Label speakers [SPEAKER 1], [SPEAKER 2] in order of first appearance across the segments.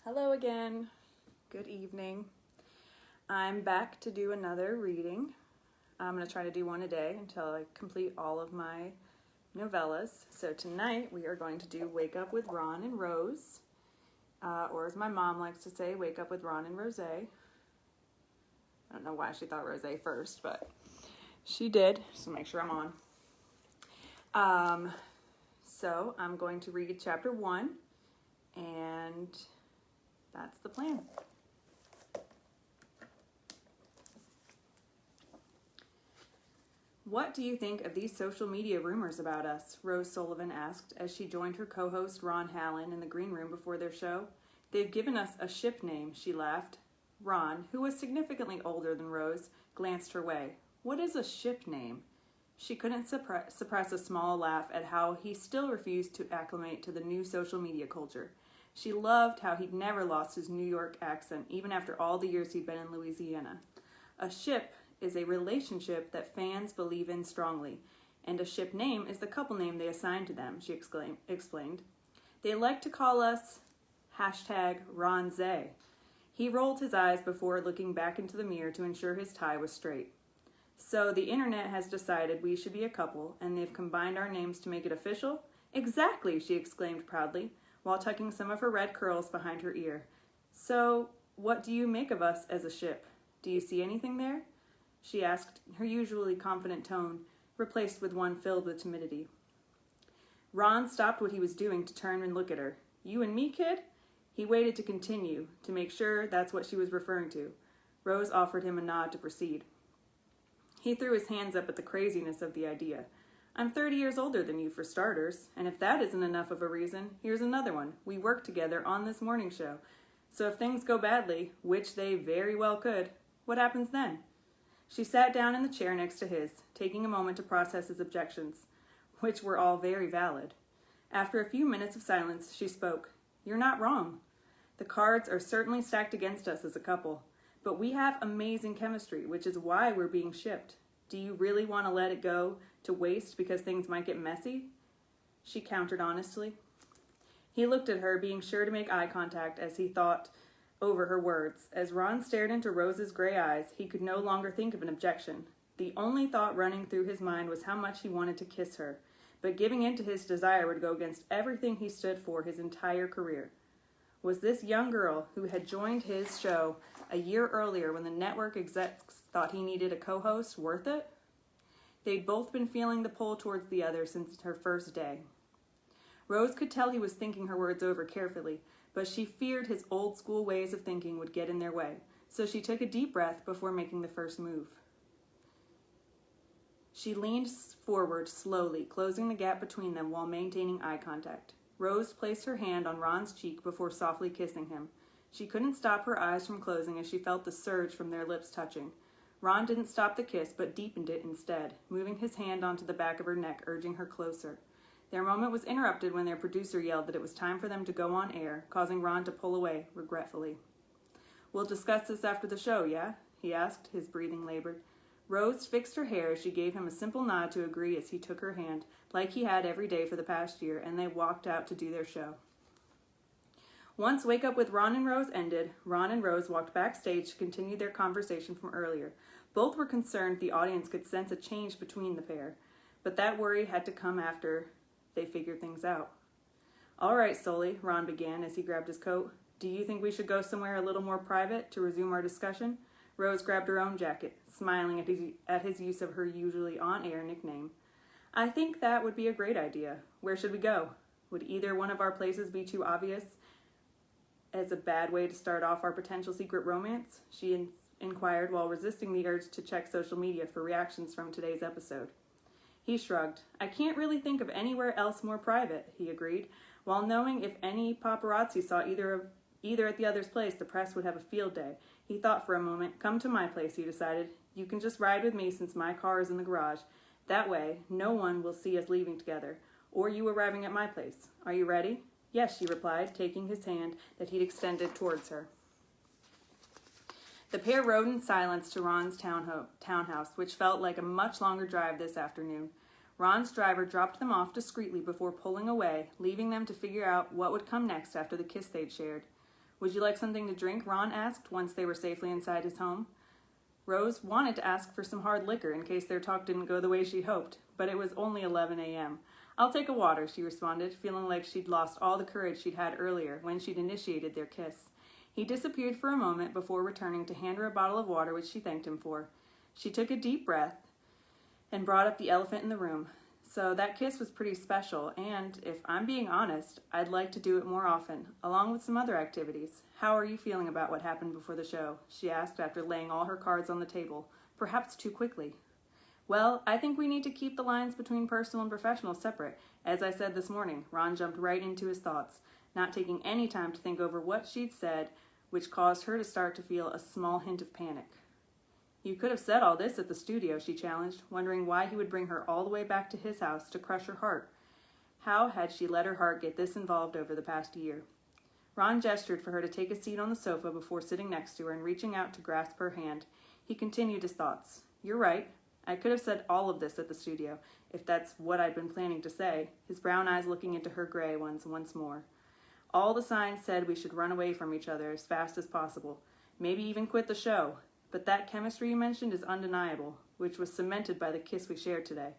[SPEAKER 1] Hello again. Good evening. I'm back to do another reading. I'm going to try to do one a day until I complete all of my novellas. So tonight we are going to do Wake Up with Ron and Rose, or as my mom likes to say, Wake Up with Ron and Rose. I don't know why she thought Rose first, but she did, so make sure I'm on. So I'm going to read chapter 1, and that's the plan. What do you think of these social media rumors about us? Rose Sullivan asked as she joined her co-host Ron Hallen in the green room before their show. They've given us a ship name, she laughed. Ron, who was significantly older than Rose, glanced her way. What is a ship name? She couldn't suppress a small laugh at how he still refused to acclimate to the new social media culture. She loved how he'd never lost his New York accent, even after all the years he'd been in Louisiana. A ship is a relationship that fans believe in strongly, and a ship name is the couple name they assign to them, she explained. They like to call us #RonZay. He rolled his eyes before looking back into the mirror to ensure his tie was straight. So the internet has decided we should be a couple, and they've combined our names to make it official? Exactly, she exclaimed proudly, while tucking some of her red curls behind her ear. So, what do you make of us as a ship? Do you see anything there? She asked, her usually confident tone replaced with one filled with timidity. Ron stopped what he was doing to turn and look at her. You and me, kid? He waited to continue, to make sure that's what she was referring to. Rose offered him a nod to proceed. He threw his hands up at the craziness of the idea. I'm 30 years older than you, for starters, and if that isn't enough of a reason, here's another one. We work together on this morning show. So if things go badly, which they very well could, what happens then? She sat down in the chair next to his, taking a moment to process his objections, which were all very valid. After a few minutes of silence, she spoke. You're not wrong. The cards are certainly stacked against us as a couple, but we have amazing chemistry, which is why we're being shipped. Do you really want to let it go to waste because things might get messy? She countered honestly. He looked at her, being sure to make eye contact as he thought over her words. As Ron stared into Rose's gray eyes, he could no longer think of an objection. The only thought running through his mind was how much he wanted to kiss her, but giving in to his desire would go against everything he stood for his entire career. Was this young girl who had joined his show a year earlier when the network execs thought he needed a co-host worth it? They'd both been feeling the pull towards the other since her first day. Rose could tell he was thinking her words over carefully, but she feared his old-school ways of thinking would get in their way, so she took a deep breath before making the first move. She leaned forward slowly, closing the gap between them while maintaining eye contact. Rose placed her hand on Ron's cheek before softly kissing him. She couldn't stop her eyes from closing as she felt the surge from their lips touching. Ron didn't stop the kiss, but deepened it instead, moving his hand onto the back of her neck, urging her closer. Their moment was interrupted when their producer yelled that it was time for them to go on air, causing Ron to pull away, regretfully. We'll discuss this after the show, yeah? He asked, his breathing labored. Rose fixed her hair as she gave him a simple nod to agree as he took her hand, like he had every day for the past year, and they walked out to do their show. Once Wake Up with Ron and Rose ended, Ron and Rose walked backstage to continue their conversation from earlier. Both were concerned the audience could sense a change between the pair, but that worry had to come after they figured things out. All right, Sully, Ron began as he grabbed his coat. Do you think we should go somewhere a little more private to resume our discussion? Rose grabbed her own jacket, smiling at his use of her usually on-air nickname. I think that would be a great idea. Where should we go? Would either one of our places be too obvious as a bad way to start off our potential secret romance? She inquired while resisting the urge to check social media for reactions from today's episode. He shrugged. I can't really think of anywhere else more private, he agreed, while knowing if any paparazzi saw either at the other's place, the press would have a field day. He thought for a moment. Come to my place, he decided. You can just ride with me since my car is in the garage. That way, no one will see us leaving together, or you arriving at my place. Are you ready? Yes, she replied, taking his hand that he'd extended towards her. The pair rode in silence to Ron's townhouse, which felt like a much longer drive this afternoon. Ron's driver dropped them off discreetly before pulling away, leaving them to figure out what would come next after the kiss they'd shared. Would you like something to drink? Ron asked once they were safely inside his home. Rose wanted to ask for some hard liquor in case their talk didn't go the way she'd hoped, but it was only 11 a.m. I'll take a water, she responded, feeling like she'd lost all the courage she'd had earlier when she'd initiated their kiss. He disappeared for a moment before returning to hand her a bottle of water, which she thanked him for. She took a deep breath and brought up the elephant in the room. So that kiss was pretty special, and if I'm being honest, I'd like to do it more often, along with some other activities. How are you feeling about what happened before the show? She asked after laying all her cards on the table, perhaps too quickly. Well, I think we need to keep the lines between personal and professional separate. As I said this morning, Ron jumped right into his thoughts, not taking any time to think over what she'd said, which caused her to start to feel a small hint of panic. You could have said all this at the studio, she challenged, wondering why he would bring her all the way back to his house to crush her heart. How had she let her heart get this involved over the past year? Ron gestured for her to take a seat on the sofa before sitting next to her and reaching out to grasp her hand. He continued his thoughts. You're right. I could have said all of this at the studio, if that's what I'd been planning to say, his brown eyes looking into her gray ones once more. All the signs said we should run away from each other as fast as possible, maybe even quit the show. But that chemistry you mentioned is undeniable, which was cemented by the kiss we shared today.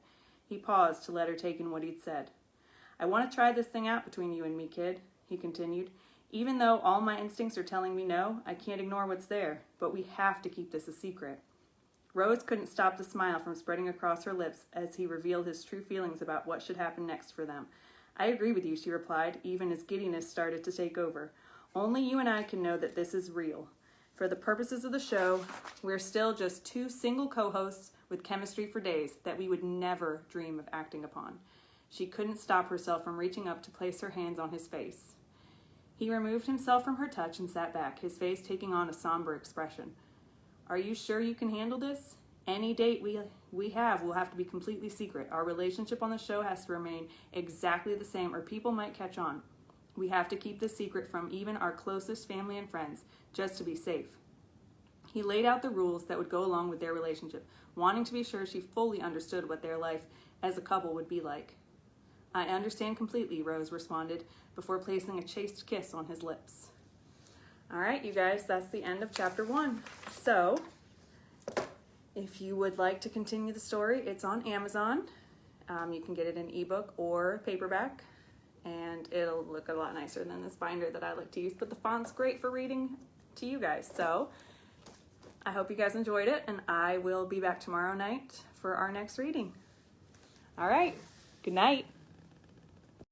[SPEAKER 1] He paused to let her take in what he'd said. I want to try this thing out between you and me, kid, he continued. Even though all my instincts are telling me no, I can't ignore what's there, but we have to keep this a secret. Rose couldn't stop the smile from spreading across her lips as he revealed his true feelings about what should happen next for them. I agree with you, she replied, even as giddiness started to take over. Only you and I can know that this is real. For the purposes of the show, we're still just two single co-hosts with chemistry for days that we would never dream of acting upon. She couldn't stop herself from reaching up to place her hands on his face. He removed himself from her touch and sat back, his face taking on a somber expression. Are you sure you can handle this? Any date we have will have to be completely secret. Our relationship on the show has to remain exactly the same, or people might catch on. We have to keep this secret from even our closest family and friends, just to be safe. He laid out the rules that would go along with their relationship, wanting to be sure she fully understood what their life as a couple would be like. I understand completely, Rose responded, before placing a chaste kiss on his lips. All right, you guys, that's the end of chapter 1. So, if you would like to continue the story, it's on Amazon. You can get it in ebook or paperback, and it'll look a lot nicer than this binder that I like to use, but the font's great for reading to you guys. So, I hope you guys enjoyed it, and I will be back tomorrow night for our next reading. All right, good night.